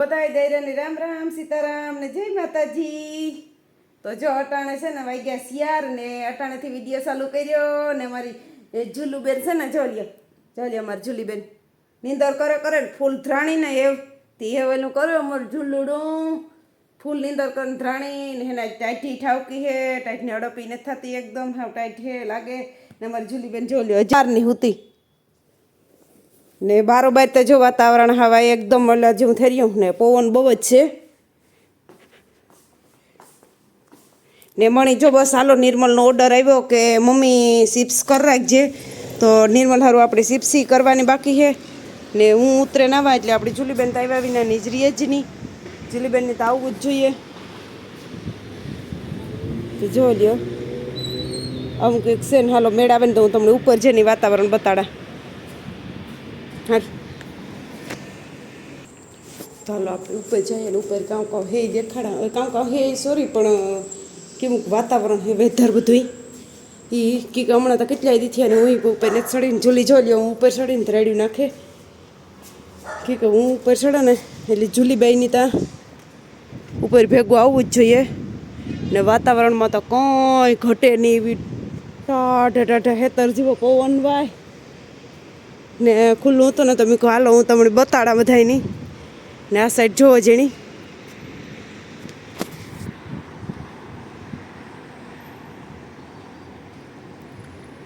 બધાય દૈરાની રામ રામ સીતારામ ને જય માતાજી। તો જો અટાણે છે ને વાગ્યા શિયાર ને અટાણેથી વિડીયો ચાલુ કર્યો ને મારી ઝુલુબેન છે ને જોલ્યો મારી ઝુલીબેન નીંદર કરે ને ફૂલ ધ્રાણી ને તે એનું કર્યો અમારું ઝુલુડું ફૂલ નીંદર કરીને ધ્રાણી ને એના ટાઈટી ઠાવકી હે ટાઈટની અડપી નથી થતી એકદમ હાવ ટાઈટ હે લાગે ને મારી ઝુલીબેન જોલ્યો 4ની હુતી ને બારોબાર તો જો વાતાવરણ હવા એકદમ ઓલા જેવું થઈ રહ્યું ને પવન બહુ જ છે ને મણી જો બસ હાલો નિર્મલનો ઓર્ડર આવ્યો કે મમ્મી ચિપ્સ કરી રાખજે તો નિર્મલ હારું આપણે ચિપ્સી કરવાની બાકી છે ને હું ઉતરે નાવા એટલે આપણી જુલીબેન તો આવ્યા વિના નીજરીએ જ નહીં જુલીબેનને તો આવવું જ જોઈએ તો જો લ્યો અમુક એક છે ને હાલો મેળાવે ને તો હું તમને ઉપર જેની વાતાવરણ બતાડા હા ચાલો આપણે ઉપર જઈએ ને ઉપર કાં હે દેખાડા કાં હે સોરી પણ કેવું વાતાવરણ હે વેધર બધું એ કે હમણાં તો કેટલાય દી થયા ને હું ઉપર ને ચડીને ઝૂલી જોલ્યો હું ઉપર ચડીને તો રેડ્યું નાખે કે હું ઉપર ચડે ને એટલે ઝૂલીબાઈની ત્યાં ઉપર ભેગું આવવું જ જોઈએ ને વાતાવરણમાં તો કંઈ ઘટે નહીં એવી ટાઢા હેતર જેવો પવન વાય ને ખુલ્લું હતું ને તો મેં કહું હાલો હું તમને બતાડા બધાયની ને આ સાઈડ જોવો જેણી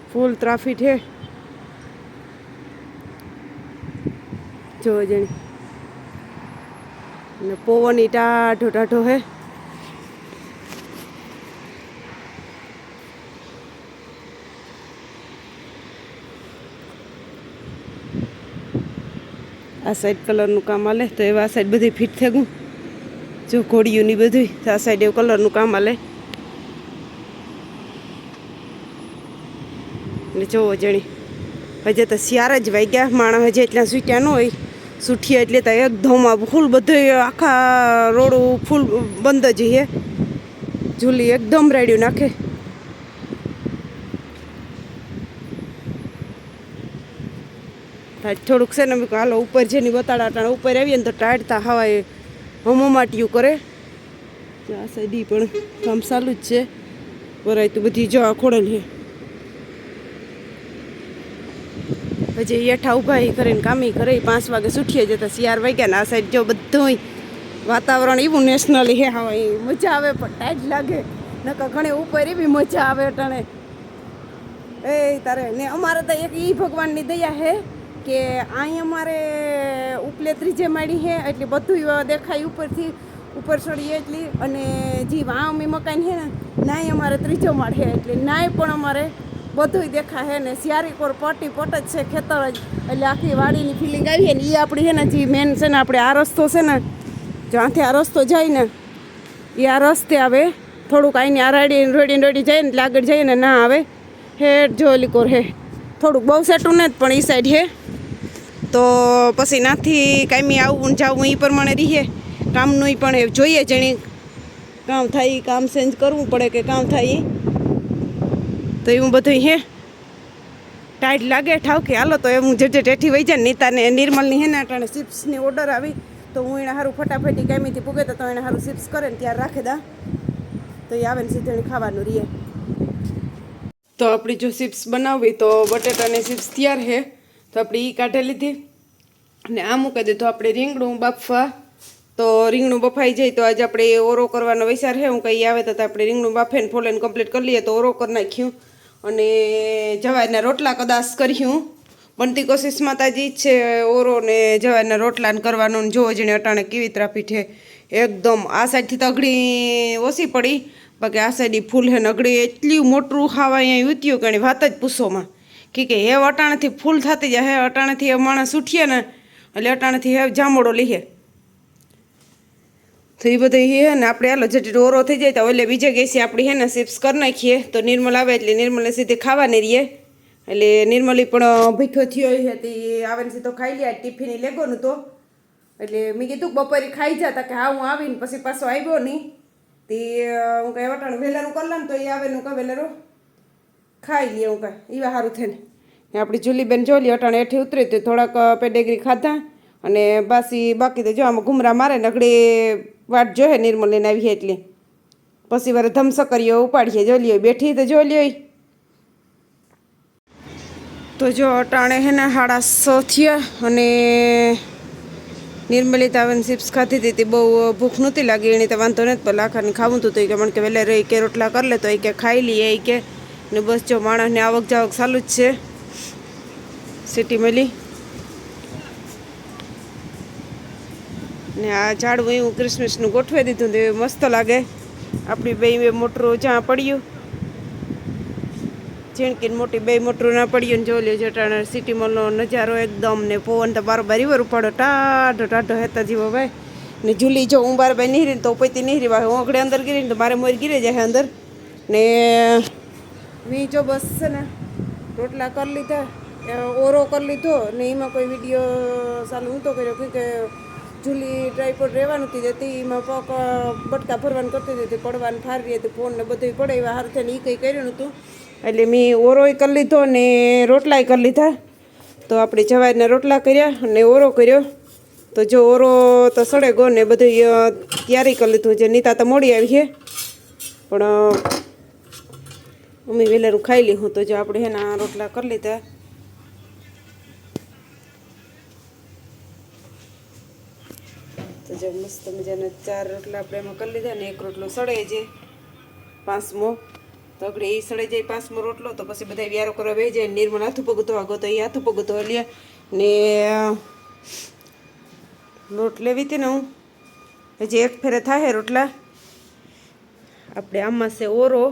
ફૂલ ટ્રાફિક હે જોવો જેણી ને પવન ટાઢો હે આ સાઈડ કલરનું કામ હાલે તો એવા આ સાઈડ બધી ફિટ થઈ ગયું જો ઘોડીઓની બધું આ સાઈડ એવું કલરનું કામ હાલે એટલે જોવો જણી હજે તો શિયાર જ વાગ્યા માણસ હજે એટલા સૂટ્યા ન હોય સૂઠિયા એટલે તો એકદમ ફૂલ બધું આખા રોડ ફૂલ બંધ જ હે ઝૂલી એકદમ રેડ્યું નાખે થોડુંક છે ને હાલો ઉપર જેની બતાડા ટાણા ઉપર આવીએ ને તો ટાળતા હવાએ હમમાટિયું કરે આ સાઈડ પણ કામ ચાલુ જ છે બરાય તો બધી જો ખોડેલ છે હજી એઠા ઊભા કરીને કામી કરે 5 વાગે છૂટીએ જતા 4 વાગ્યા ને આ સાઈડ જો બધું વાતાવરણ એવું નેશનલી હે હા મજા આવે પણ ટાઈટ લાગે નકર ઘણે ઉપર એવી મજા આવે અટાણે એ તારે ને અમારે તો એક ઈ ભગવાનની દયા હે કે અહીં અમારે ઉપલે ત્રીજે માળી છે એટલે બધું દેખાય ઉપરથી ઉપર ચડીએ એટલી અને જે વામી મકાન છે ને નાય અમારે ત્રીજો માળ છે એટલે નાય પણ અમારે બધું દેખાય ને સિયારી કોર પટ જ છે ખેતર જ એટલે આખી વાડીની ફિલિંગ આવી ને એ આપણી છે ને જે મેન છે ને આપણે આ રસ્તો છે ને જ્યાંથી આ રસ્તો જાય ને એ આ રસ્તે આવે થોડુંક અહીંની આ રેડી જાય ને એટલે આગળ જઈએ ને ના આવે હેઠ જો ઓલી કોર હે થોડુંક બહુ સેટું ને પણ એ સાઈડ હે તો પછી નાથી કાંઈ આવવું ને જાવું એ પ્રમાણે રહીએ કામનું પણ એ જોઈએ જેણી કામ થાય કામ ચેન્જ કરવું પડે કે કામ થાય તો એવું બધું હે ટાઈટ લાગે ઠાવકે હાલો તો હું જે ટેઠી વહી જાય નીતાને નિર્મલની હે ને અટાણે ચિપ્સની ઓર્ડર આવી તો હું એને સારું ફટાફટી કામીથી પૂગે તો એને સારું ચિપ્સ કરે ને ત્યારે રાખે દા તો એ આવે ને સીધે ખાવાનું રહીએ તો આપણી જો ચિપ્સ બનાવવી તો બટેટાની ચિપ્સ તૈયાર છે તો આપણે એ કાઢી લીધી ને આ મૂકી દીધું આપણે રીંગણું બાફવા તો રીંગણું બફાઈ જાય તો આજે આપણે ઓરો કરવાનો વિચાર છે હું કંઈ આવે તો આપણે રીંગણું બાફીને ફોલેને કમ્પ્લીટ કરી લઈએ તો ઓરો કરી નાખ્યું અને જવારના રોટલા કદાચ કર્યું બનતી કોશિશમાં તાજી જ છે ઓરો ને જવારના રોટલાને કરવાનું જોવો જણે અટાણે કેવી ત્રાપી છે એકદમ આ સાઈડથી તો અઘડી ઓછી પડી બાકી આ સાઈડ ફૂલ હે નગડી એટલી મોટું ખાવા અહીંયા ઉત્યું કે વાત જ પૂછોમાં કે હે અટાણેથી ફૂલ થતી જાય હે અટાણેથી માણસ ઉઠીએ ને એટલે અટાણેથી હે જામોડો લઈએ તો એ બધું હે ને આપણે હાલો જેટલી ઓરો થઈ જાય તો એટલે બીજે ગેસી આપણી હે ને ચિપ્સ કરી નાખીએ તો નિર્મલ આવે એટલે નિર્મલે સીધી ખાવાની રહીએ એટલે નિર્મલી પણ ભીખો થયો હતી આવે ને સીધો ખાઈ લે ટિફિન લેગોનું તો એટલે મેં કીધું બપોરે ખાઈ જતા કે હા હું આવીને પછી પાછો આવ્યો નહીં તે હું કંઈ વટાણ વહેલાનું કરલામ તો એ આવે ને હું કહે વહેલારો ખાઈ લઈએ હું કાંઈ એવા સારું થઈને આપણી જુલીબેન જોલી અટાણે હેઠી ઉતરી તો થોડાક પેડેગરી ખાધા અને બાકી તો જો આમાં ઘૂમરા મારે નગડી વાટ જોહે નિર્મલ લઈને આવીએ એટલે પછી વારે ધમસકરીઓ ઉપાડીએ જોઈ બેઠી તો જોઈ લ્યો. તો જો અટાણે હે ને 6:30 થયા અને નિર્મલી તાવન ચિપ્સ ખાધી હતી તે બહુ ભૂખ નહોતી લાગી એની તો વાંધો નથી પણ લાખાને ખાવું હતું તો એ કે મને કે વહેલા રહી કે રોટલા કરી લે તો એ કે ખાઈ લઈએ એ કે ને બસ જો માણસને આવક જાવક ચાલુ જ છે સિટી મળી ને આ ઝાડવું એવું ક્રિસમસનું ગોઠવી દીધું તો મસ્ત લાગે. આપણી બે મોટરું જ્યાં પડ્યું ઝીણકીને મોટી બે મોટરું ના પડ્યું ને જોઈ લ્યો જટાણા સિટી મોલનો નજારો એકદમ ને પવન તો બારોબાર રિવર ઉપાડો ટાઢો હેતા જીવો ભાઈ ને ઝૂલી જો હું બારબાઈ નીહરીને તો ઉપરથી નીહરી વાય હું આગળ અંદર ગીરીને તો મારે મોર ગીરે જાય અંદર ને વી જો બસ છે ને રોટલા કરી લીધા ઓરો કરી લીધો ને એમાં કોઈ વિડીયો ચાલુ નહોતો કર્યો કે ઝૂલી ટ્રાયપોડ રહેવાનું હતી જતી એમાં પગ બટકા ભરવાનું કરતી હતી પડવાનું ફારી હતી ફોન ને બધું પડે એવા હાર થઈને એ કંઈ કર્યું નહોતું એટલે મેં ઓરોય કરી લીધો ને રોટલાય કરી લીધા. તો આપણે જવારના રોટલા કર્યા અને ઓરો કર્યો તો જો ઓરો તો સડે ગો ને બધું તૈયારી કરી લીધું જે નીતા તો મોડી આવી છે પણ અમે વહેલાનું ખાઈ લીધું તો જો આપણે એના રોટલા કરી લીધા. તો જો મસ્ત મજાના 4 રોટલા આપણે એમાં કરી લીધા ને 1 રોટલો સડે છે 5મો તો આપણે એ સડે જાય 5મો રોટલો તો પછી બધા વ્યારો કરવા બે જાય નિર્મળ હાથું પગ ધોવા ગયો તો એ હાથું પગ ધોવા લે ને લોટ લેવી હતી ને હું હજી 1 ફેરે થાય રોટલા. આપણે આમાં છે ઓરો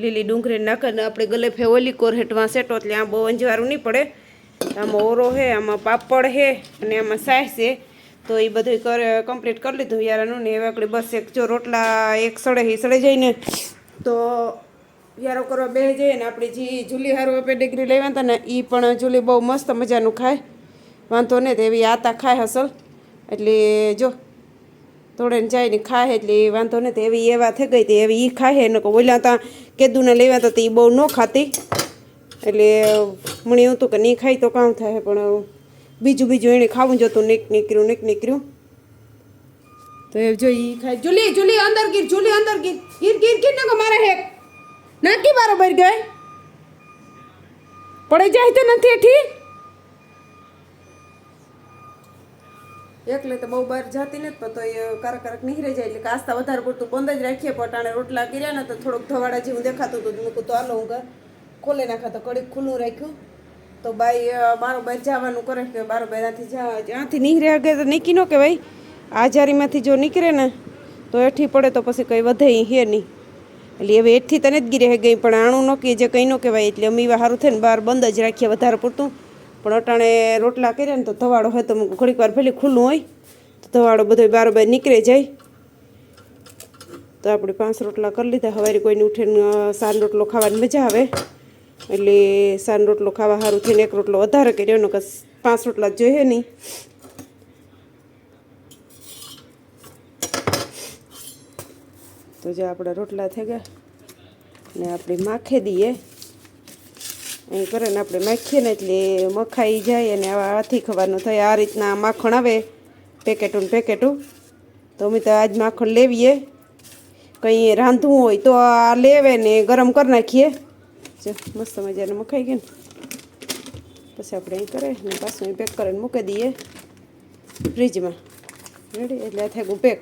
લીલી ડુંગળી નાખીને આપણે ગલે ફે ઓલી કોર હેઠમાં સેટો એટલે આ બહુ અંજવારું નહીં પડે. આમાં ઓરો છે આમાં પાપડ છે અને આમાં સાસ છે તો એ બધું કમ્પ્લીટ કરી લીધું યારાનું ને હવે આપણે બસ એક જો રોટલા 1 સડે જાય ને તો યારો કરવા બે જઈએ ને આપણે જે ઝૂલી હારું આપણે ડિગ્રી લેવા હતા ને એ પણ ઝૂલી બહુ મસ્ત મજાનું ખાય વાંધો નહીં તો એવી આતા ખાય હસલ એટલે જો તોડે ને જાય ને ખાય એટલે વાંધો નહીં તો એવી એવા થઈ ગઈ હતી એવી એ ખાય ને ઓલા ત્યાં કેદુને લેવા હતા તો એ બહુ ન ખાતી એટલે મને એવું હતું કે નહીં ખાય તો કામ થાય પણ બીજું એને ખાવું જતું નીકળ્યું તો એ જો એ ખાય ઝૂલી અંદર ગીર ને મારે હેક નાખી બરાબર ગઈ પડી જાય તો નથી એઠી એકલે તો બહુ બહાર જતી નથી પણ તો એ કારક નીકળી જાય એટલે કાસ્તા વધારે પડતું બંધ જ રાખીએ પટાણે રોટલા કર્યા ને તો થોડુંક ધવાડા જેવું દેખાતું હતું મેં તો હાલો હું ખોલે નાખા તો કડીક ખુલ્લું રાખ્યું તો બાઈ મારો બાઈ જવાનું કરે કે બારો બાઈ ત્યાંથી નીકળે આગળ તો નીકળી ન કે ભાઈ આજારીમાંથી જો નીકળે ને તો એઠી પડે તો પછી કંઈ વધે હે નહીં એટલે હવે એઠી તને જ ગીરે ગઈ પણ આણું ન કહે જે કંઈ ન કહેવાય એટલે અમે એવા સારું થઈને બહાર બંધ જ રાખીએ વધારે પૂરતું પણ અટાણે રોટલા કર્યા ને તો ધવાડો હોય તો ઘડીક વાર ભલે ખુલ્લું હોય તો ધવાડો બધો બારોબાર નીકળે જાય. તો આપણે 5 રોટલા કરી લીધા સવારે કોઈને ઉઠીને સાન રોટલો ખાવાની મજા આવે એટલે સાન રોટલો ખાવા સારું થઈને 1 રોટલો વધારે કર્યો ને કે 5 રોટલા જોઈએ નહીં. તો જે આપણા રોટલા થઈ ગયા ને આપણે માખી દઈએ અહીં કરે ને આપણે માખીએ ને એટલે મખાઈ જાય અને આવા હાથી ખવાનું થાય આ રીતના માખણ આવે પેકેટું તો અમે તો આજ માખણ લેવીએ કંઈ રાંધવું હોય તો આ લેવે ને ગરમ કરી નાખીએ જો મસ્ત મજાને મખાઈ ગયું ને પછી આપણે અહીં કરે ને પાછું અહીં પેક કરીને મૂકી દઈએ ફ્રીજમાં રેડી એટલે આ થાય પેક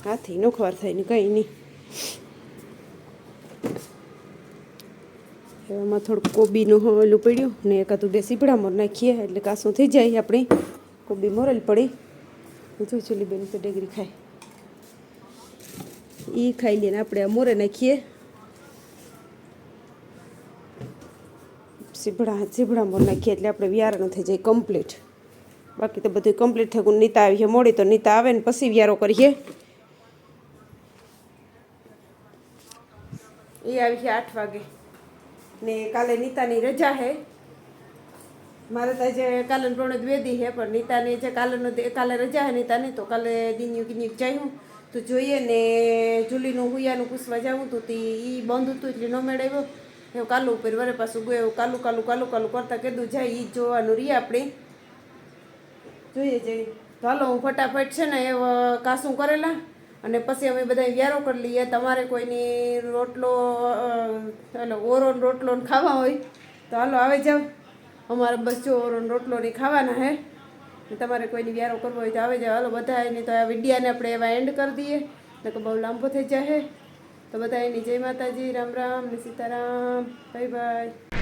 હાથી નોખવાર થાય ને કંઈ નહીં. એમાં થોડુંક કોબીનું ઓલું પડ્યું ને એકાદું 2 સીભડા મોર નાખીએ એટલે કાસું થઈ જાય આપણી કોબી મોરેલ પડી જો ચૂલી બેન તો ડેગરી ખાય એ ખાઈ લઈએ ને આપણે મોરે નાખીએ સીભડા મોર નાખીએ એટલે આપણે વ્યારાનું થઈ જાય કમ્પ્લીટ. બાકી તો બધું કમ્પ્લીટ થયું નીતા આવી છે મોડી તો નીતા આવે ને પછી વ્યારો કરીએ. એ આવી છે 8 વાગે ને કાલે નીતાની રજા છે મારે તો જે કાલે પ્રણોદ વેદી છે પણ નીતાની જે કાલે રજા છે નીતાની તો કાલે દિન્યું ચાહ્યું તો જોઈએ ને જુલીનું હુયાનું પૂછવા જવું હતું તે એ બંધ હતું એટલે ન મેળવ્યો એવું કાલુ ઉપર વરે પાછું ગયો એવું કાલું કરતા કીધું જાય એ જોવાનું રહીએ આપણે જોઈએ જઈ. તો હાલો હું ફટાફટ છે ને એ કાસું કરેલા અને પછી અમે બધા વ્યારો કરી લઈએ. તમારે કોઈની રોટલો એટલે ઓરો રોટલો ને ખાવા હોય તો હાલો આવે જાવ. અમારે બસ જો ઓરો રોટલો ને ખાવાના હે. તમારે કોઈની વ્યારો કરવો હોય તો આવે જાવ. હાલો બધા એની તો આ વિડીયાને આપણે એવા એન્ડ કરી દઈએ એટલે કે બહુ લાંબો થઈ જાય. તો બધા એની જય માતાજી, રામ રામ ને સીતારામ, બાય બાય.